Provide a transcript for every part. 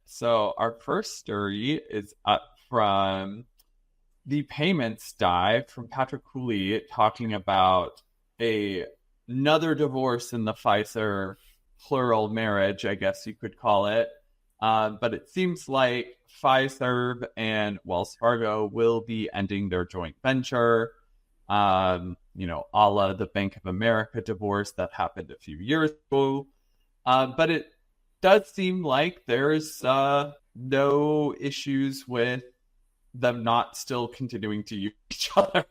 So our first story is up from the payments dive from Patrick Cooley talking about a another divorce in the Fiserv plural marriage, I guess you could call it. But it seems like Fiserv and Wells Fargo will be ending their joint venture. A la the Bank of America divorce that happened a few years ago. But it does seem like there's no issues with them not still continuing to use each other.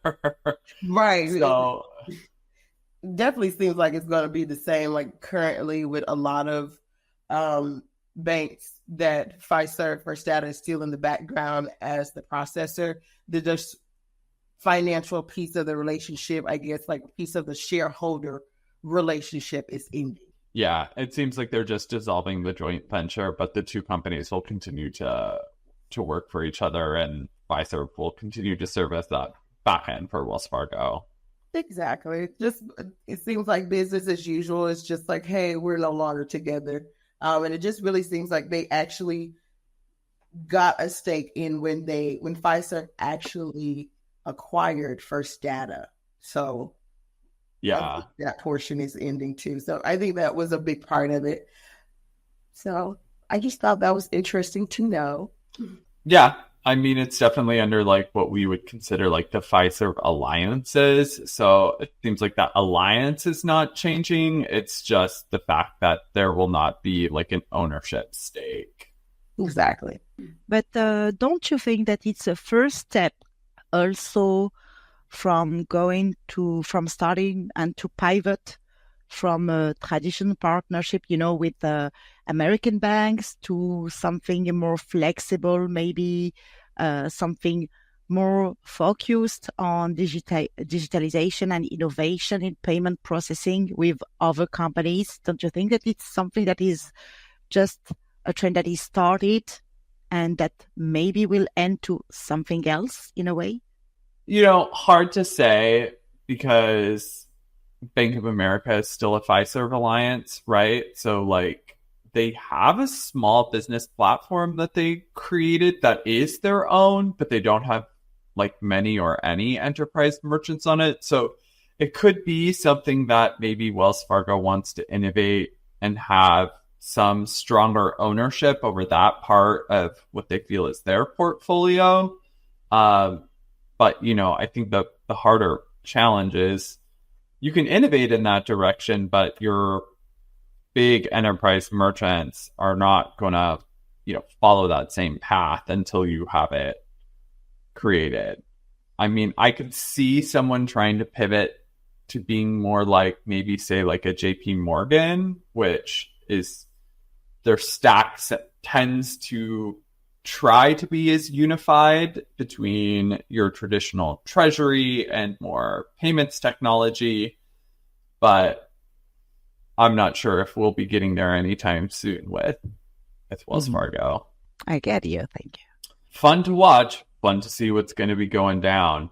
Right. So Definitely seems like it's going to be the same, like currently with a lot of banks that Fiserv First Data is still in the background as the processor. The just financial piece of the relationship, I guess, like piece of the shareholder relationship is ending. yeah, it seems like they're just dissolving the joint venture, but the two companies will continue to work for each other, and Fiserv will continue to serve as that back end for Wells Fargo. Exactly. It seems like business as usual. It's just like, hey, we're no longer together. And it just really seems like they actually got a stake in when Fiserv actually acquired First Data. So Yeah. that portion is ending too. So I think that was a big part of it. So I just thought that was interesting to know. Yeah. I mean, it's definitely under like what we would consider like the Fiserv alliances. So it seems like that alliance is not changing. It's just the fact that there will not be like an ownership stake. Exactly. But don't you think that it's a first step also from starting and to pivot from a traditional partnership, with American banks to something more flexible, maybe something more focused on digitalization and innovation in payment processing with other companies? Don't you think that it's something that is just a trend that is started and that maybe will end to something else in a way? Hard to say because Bank of America is still a Fiserv alliance, right? So like they have a small business platform that they created that is their own, but they don't have like many or any enterprise merchants on it. So it could be something that maybe Wells Fargo wants to innovate and have some stronger ownership over that part of what they feel is their portfolio. But, I think the harder challenge is you can innovate in that direction, but your big enterprise merchants are not going to, follow that same path until you have it created. I mean, I could see someone trying to pivot to being more like maybe say like a JP Morgan, which is their stack tends to try to be as unified between your traditional treasury and more payments technology, but I'm not sure if we'll be getting there anytime soon with Wells Fargo. I get you. Thank you. Fun to watch, fun to see what's going to be going down.